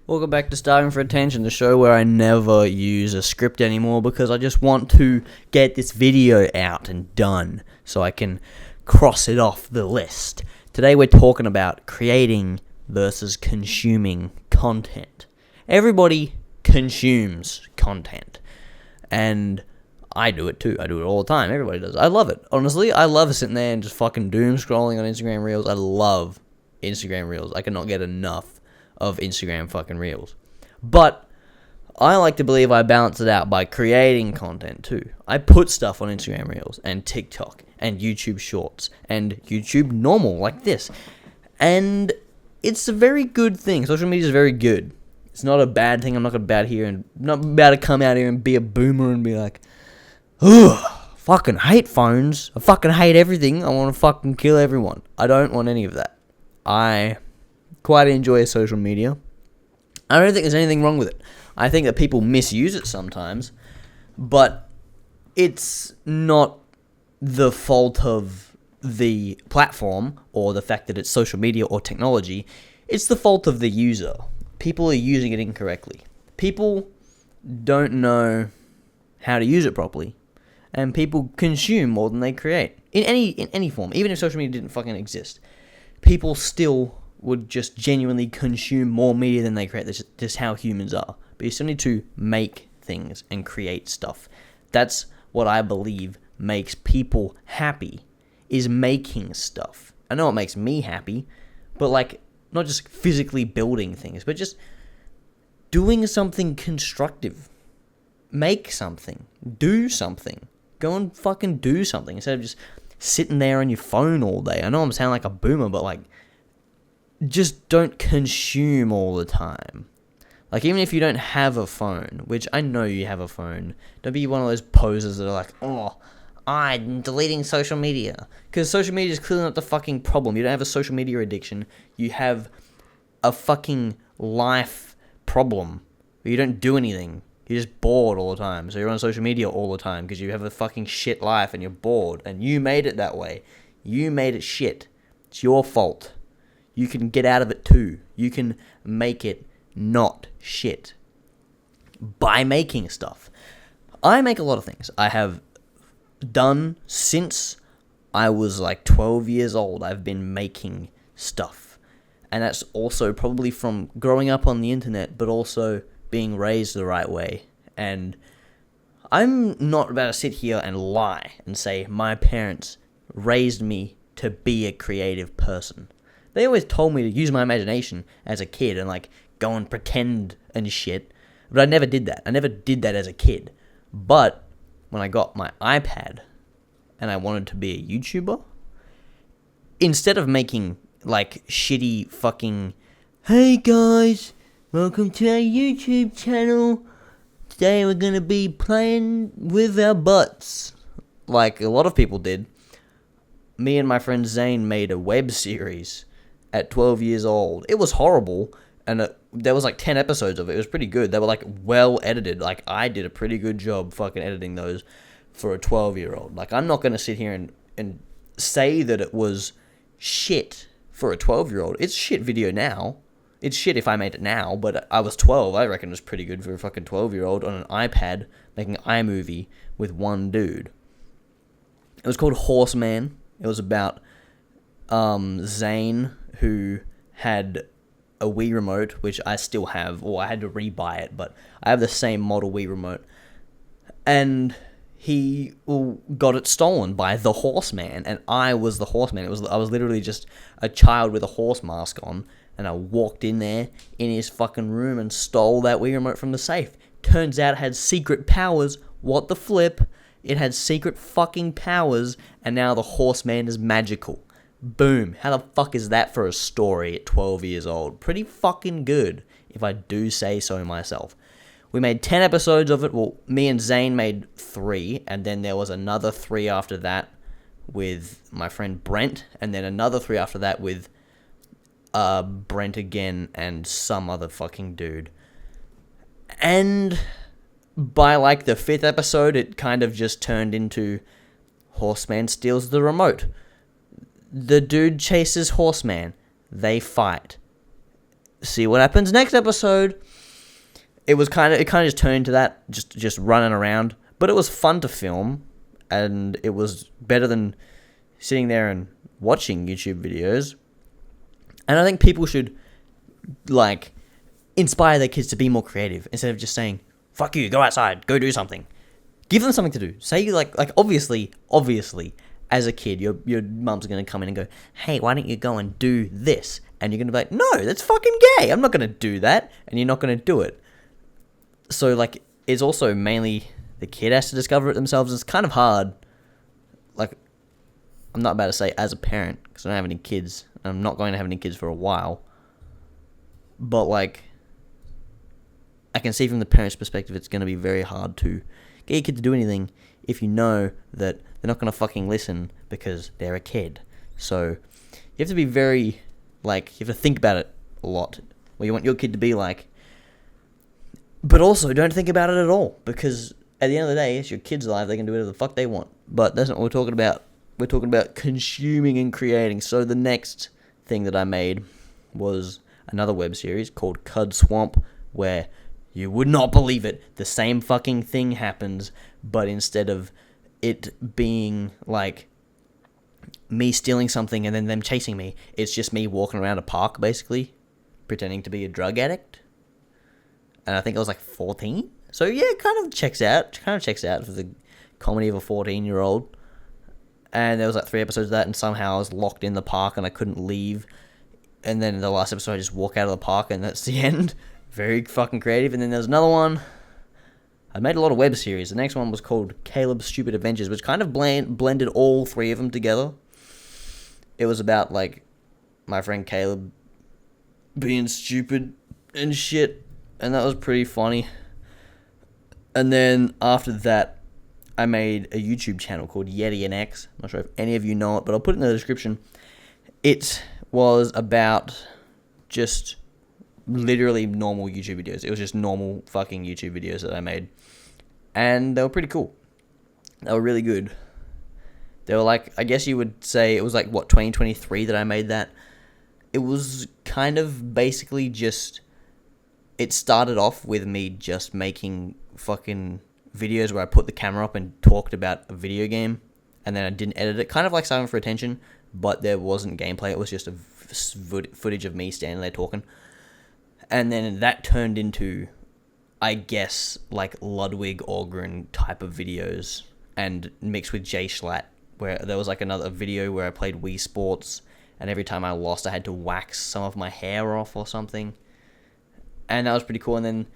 Welcome back to Starving for Attention, the show where I never use a script anymore because I just want to get this video out and done so I can cross it off the list. Today we're talking about creating versus consuming content. Everybody consumes content, and I do it too. I do it all the time. Everybody does. I love it. Honestly, I love sitting there and just fucking doom scrolling on Instagram Reels. I love Instagram Reels. I cannot get enough of Instagram fucking Reels. But I like to believe I balance it out by creating content too. I put stuff on Instagram Reels and TikTok and YouTube Shorts and YouTube Normal like this. And it's a very good thing. Social media is very good. It's not a bad thing. I'm not not about to come out here and be a boomer and be like, ugh, fucking hate phones. I fucking hate everything. I want to fucking kill everyone. I don't want any of that. I quite enjoy social media. I don't think there's anything wrong with it. I think that people misuse it sometimes, but it's not the fault of the platform or the fact that it's social media or technology. It's the fault of the user. People are using it incorrectly. People don't know how to use it properly, and people consume more than they create in any form. Even if social media didn't fucking exist, people still would just genuinely consume more media than they create. That's just how humans are. But you still need to make things and create stuff. That's what I believe makes people happy, is making stuff. I know it makes me happy, but like, not just physically building things, but just doing something constructive. Make something. Do something. Go and fucking do something instead of just sitting there on your phone all day. I know I'm sounding like a boomer, but like, just don't consume all the time. Like, even if you don't have a phone, which I know you have a phone, don't be one of those posers that are like, oh, I'm deleting social media. Because social media is clearly not the fucking problem. You don't have a social media addiction. You have a fucking life problem. You don't do anything. You're just bored all the time. So you're on social media all the time because you have a fucking shit life and you're bored. And you made it that way. You made it shit. It's your fault. You can get out of it too. You can make it not shit by making stuff. I make a lot of things. I have done since I was like 12 years old. I've been making stuff. And that's also probably from growing up on the internet, but also being raised the right way. And I'm not about to sit here and lie and say my parents raised me to be a creative person. They always told me to use my imagination as a kid and, like, go and pretend and shit. But I never did that. I never did that as a kid. But when I got my iPad and I wanted to be a YouTuber, instead of making, like, shitty fucking, hey guys, welcome to our YouTube channel. Today we're going to be playing with our butts, like a lot of people did, me and my friend Zane made a web series at 12 years old. It was horrible, and there was like 10 episodes of it. It was pretty good. They were like well edited. Like, I did a pretty good job fucking editing those for a 12-year-old. Like, I'm not going to sit here and say that it was shit for a 12-year-old. It's shit video now. It's shit if I made it now, but I was 12. I reckon it was pretty good for a fucking 12-year-old on an iPad making iMovie with one dude. It was called Horseman. It was about Zane, who had a Wii remote, which I still have, or I had to rebuy it, but I have the same model Wii remote, and he got it stolen by the Horseman, and I was the Horseman. I was literally just a child with a horse mask on, and I walked in there in his fucking room and stole that Wii remote from the safe. Turns out it had secret powers. What the flip? It had secret fucking powers, and now the Horseman is magical. Boom. How the fuck is that for a story at 12 years old? Pretty fucking good, if I do say so myself. We made 10 episodes of it. Well, me and Zane made 3, and then there was another 3 after that with my friend Brent, and then another 3 after that with Brent again and some other fucking dude. And by like the 5th episode, it kind of just turned into Horseman steals the remote. The dude chases Horseman. They fight. see what happens next episode. It kind of just turned into that, just running around. But it was fun to film, and it was better than sitting there and watching YouTube videos. And I think people should, like, inspire their kids to be more creative instead of just saying, fuck you, go outside, go do something. Give them something to do. Say, like obviously, as a kid, your mum's going to come in and go, hey, why don't you go and do this? And you're going to be like, no, that's fucking gay. I'm not going to do that. And you're not going to do it. So, like, it's also mainly the kid has to discover it themselves. It's kind of hard. Like, I'm not about to say as a parent, because I don't have any kids. I'm not going to have any kids for a while. But, like, I can see from the parent's perspective, it's going to be very hard to get your kid to do anything if you know that they're not going to fucking listen because they're a kid. So, you have to be very, like, you have to think about it a lot. What you want your kid to be like. But also, don't think about it at all, because at the end of the day, it's your kid's life. They can do whatever the fuck they want. But that's not what we're talking about. We're talking about consuming and creating. So the next thing that I made was another web series called Cud Swamp, where you would not believe it, the same fucking thing happens, but instead of it being like me stealing something and then them chasing me, it's just me walking around a park, basically, pretending to be a drug addict. And I think I was like 14. So yeah, it kind of checks out for the comedy of a 14-year-old. And there was like 3 episodes of that, and somehow I was locked in the park and I couldn't leave. And then in the last episode, I just walk out of the park, and that's the end. Very fucking creative. And then there's another one. I made a lot of web series. The next one was called Caleb's Stupid Adventures, which kind of blended all 3 of them together. It was about, like, my friend Caleb being stupid and shit. And that was pretty funny. And then after that, I made a YouTube channel called YETI and X. I'm not sure if any of you know it, but I'll put it in the description. It was about just literally normal YouTube videos. It was just normal fucking YouTube videos that I made. And they were pretty cool. They were really good. They were like, I guess you would say it was like, 2023 that I made that. It was kind of basically just... It started off with me just making fucking videos where I put the camera up and talked about a video game, and then I didn't edit it. Kind of like Silent for Attention, but there wasn't gameplay. It was just a footage of me standing there talking. And then that turned into, I guess, like Ludwig Orgren type of videos, and mixed with Jay Schlatt, where there was like another video where I played Wii Sports, and every time I lost, I had to wax some of my hair off or something. And that was pretty cool. And then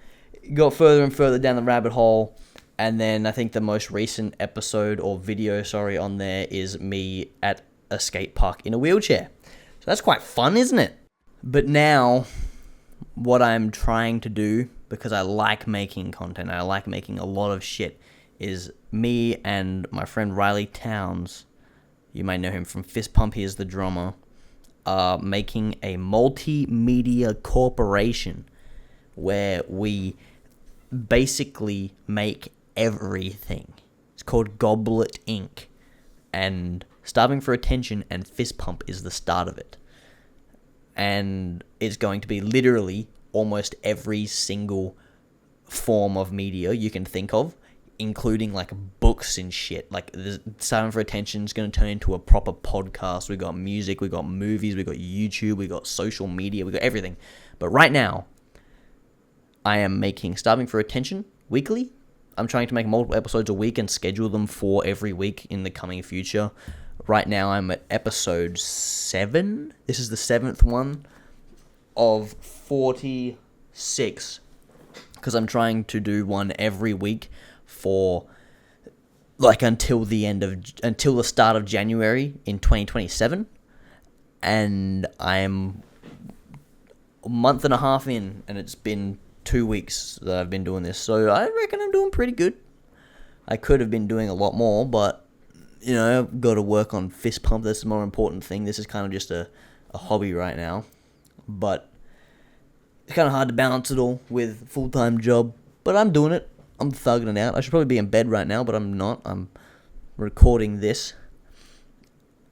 got further and further down the rabbit hole. And then I think the most recent episode or video, on there is me at a skate park in a wheelchair. So that's quite fun, isn't it? But now, what I'm trying to do, because I like making content, I like making a lot of shit, is me and my friend Riley Towns, you might know him from FistPump, he is the drummer, making a multimedia corporation where we basically make everything. It's called Goblet Inc. And Starving for Attention and Fist Pump is the start of it. And it's going to be literally almost every single form of media you can think of, including like books and shit. Like Starving for Attention is going to turn into a proper podcast. We got music, we got movies, we got YouTube, we got social media, we got everything. But right now, I am making Starving for Attention weekly. I'm trying to make multiple episodes a week and schedule them for every week in the coming future. Right now, I'm at episode 7. This is the 7th one of 46. Because I'm trying to do one every week for like until the start of January in 2027. And I'm a month and a half in, and it's been 2 weeks that I've been doing this, so I reckon I'm doing pretty good. I could have been doing a lot more, but, you know, I've got to work on fist pump. That's the more important thing. This is kind of just a hobby right now, but it's kind of hard to balance it all with a full-time job, but I'm doing it. I'm thugging it out. I should probably be in bed right now, but I'm not. I'm recording this,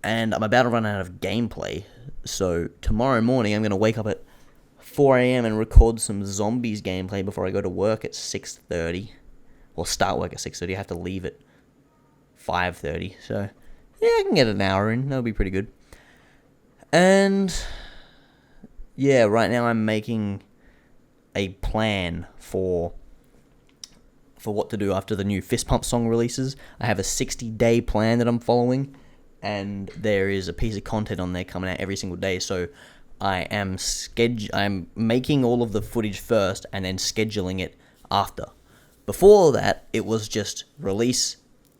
and I'm about to run out of gameplay, so tomorrow morning I'm going to wake up at 4 a.m. and record some zombies gameplay before I go to work at 6:30. Or start work at 6:30. I have to leave at 5:30. So, yeah, I can get an hour in. That'll be pretty good. And, yeah, right now I'm making a plan for what to do after the new FistPump song releases. I have a 60-day plan that I'm following, and there is a piece of content on there coming out every single day. So I'm making all of the footage first and then scheduling it after. Before that, it was just release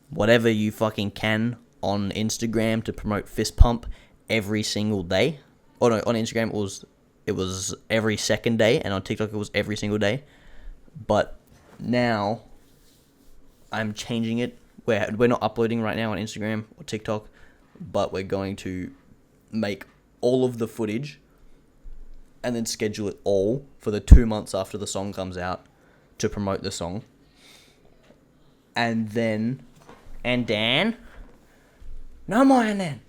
whatever you fucking can on Instagram to promote FistPump every single day. Oh no, on Instagram it was every second day, and on TikTok it was every single day. But now I'm changing it. We're not uploading right now on Instagram or TikTok, but we're going to make all of the footage and then schedule it all for the 2 months after the song comes out to promote the song. And then no more and then.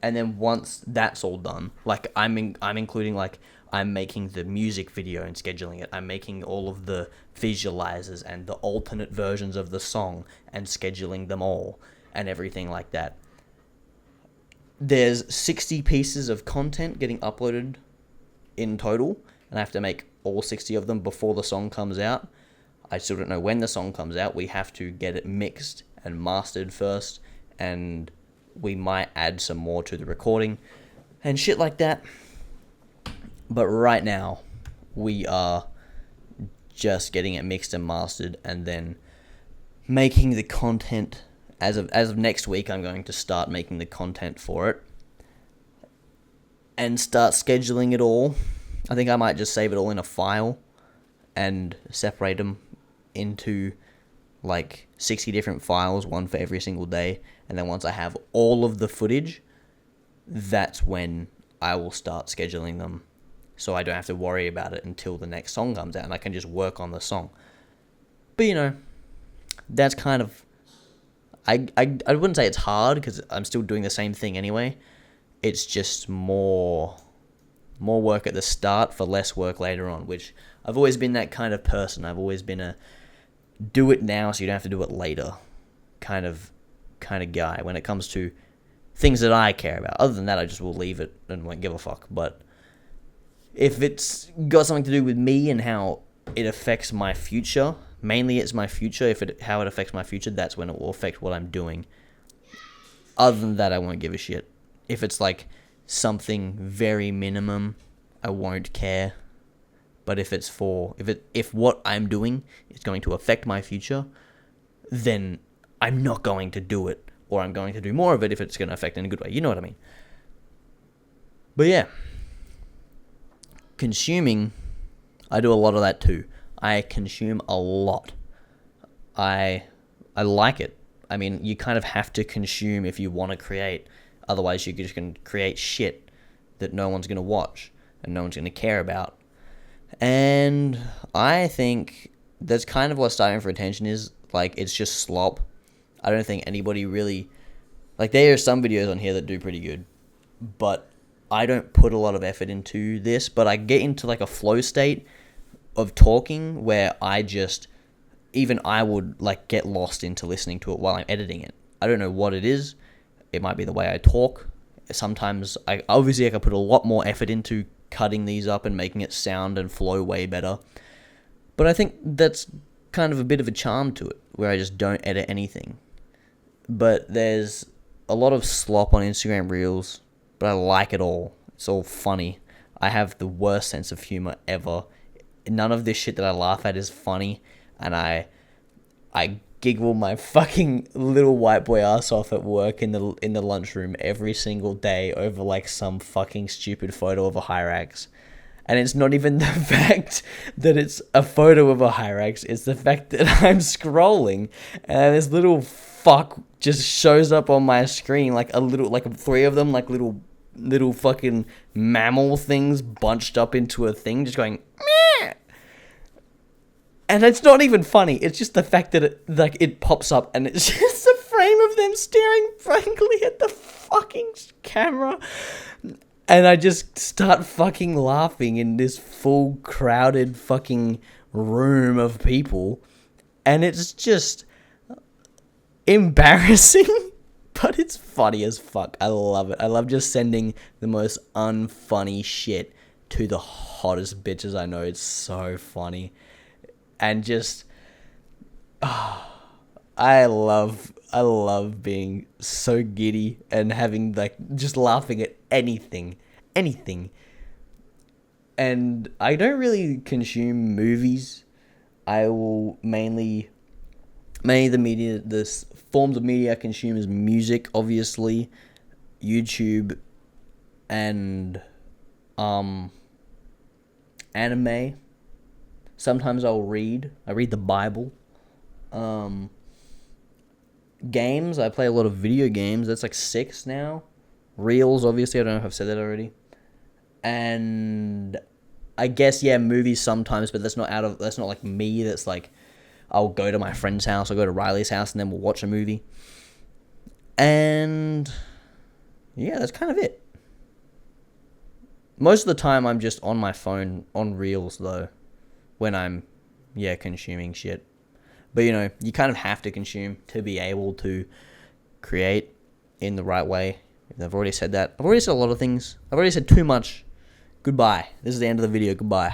And then once that's all done, like I'm including, like, I'm making the music video and scheduling it. I'm making all of the visualizers and the alternate versions of the song and scheduling them all and everything like that. There's 60 pieces of content getting uploaded in total, and I have to make all 60 of them before the song comes out. I still don't know when the song comes out. We have to get it mixed and mastered first, and we might add some more to the recording and shit like that. But right now, we are just getting it mixed and mastered, and then making the content. As of next week, I'm going to start making the content for it and start scheduling it all. I think I might just save it all in a file and separate them into like 60 different files, one for every single day. And then once I have all of the footage, that's when I will start scheduling them, so I don't have to worry about it until the next song comes out, and I can just work on the song. But, that's kind of... I wouldn't say it's hard, because I'm still doing the same thing anyway. It's just more work at the start for less work later on, which I've always been that kind of person. I've always been a do it now so you don't have to do it later kind of guy when it comes to things that I care about. Other than that, I just will leave it and won't give a fuck. But if it's got something to do with me and how it affects my future, mainly it's my future, how it affects my future, that's when it will affect what I'm doing. Other than that, I won't give a shit. If it's like something very minimum, I won't care. But if what I'm doing is going to affect my future, then I'm not going to do it, or I'm going to do more of it if it's going to affect in a good way. You know what I mean? But yeah, consuming, I do a lot of that too. I consume a lot. I like it. I mean, you kind of have to consume if you want to create. Otherwise, you're just going to create shit that no one's going to watch and no one's going to care about. And I think that's kind of what starving for attention is. Like, it's just slop. I don't think anybody really... Like, there are some videos on here that do pretty good, but I don't put a lot of effort into this. But I get into, like, a flow state of talking where I would, like, get lost into listening to it while I'm editing it. I don't know what it is. It might be the way I talk. Sometimes, I could put a lot more effort into cutting these up and making it sound and flow way better. But I think that's kind of a bit of a charm to it, where I just don't edit anything. But there's a lot of slop on Instagram Reels, but I like it all. It's all funny. I have the worst sense of humor ever. None of this shit that I laugh at is funny, and I giggle my fucking little white boy ass off at work in the lunchroom every single day over like some fucking stupid photo of a Hyrax. And it's not even the fact that it's a photo of a Hyrax, it's the fact that I'm scrolling and this little fuck just shows up on my screen, like three of them, like little fucking mammal things bunched up into a thing, just going meh. And it's not even funny. It's just the fact that it pops up and it's just a frame of them staring frankly at the fucking camera. And I just start fucking laughing in this full crowded fucking room of people. And it's just embarrassing, but it's funny as fuck. I love it. I love just sending the most unfunny shit to the hottest bitches I know. It's so funny. And just... I love being so giddy and having just laughing at anything. And I don't really consume movies. I will mainly the media, the forms of media I consume is music, obviously, YouTube, and anime. Sometimes I read the Bible. Games, I play a lot of video games. That's like 6 now. Reels, obviously, I don't know if I've said that already. And I guess, yeah, movies sometimes, but that's not like me. That's like, I'll go to my friend's house, I'll go to Riley's house, and then we'll watch a movie. And yeah, that's kind of it. Most of the time, I'm just on my phone, on Reels, though, when I'm, consuming shit. But, you kind of have to consume to be able to create in the right way. I've already said that. I've already said a lot of things. I've already said too much. Goodbye. This is the end of the video. Goodbye.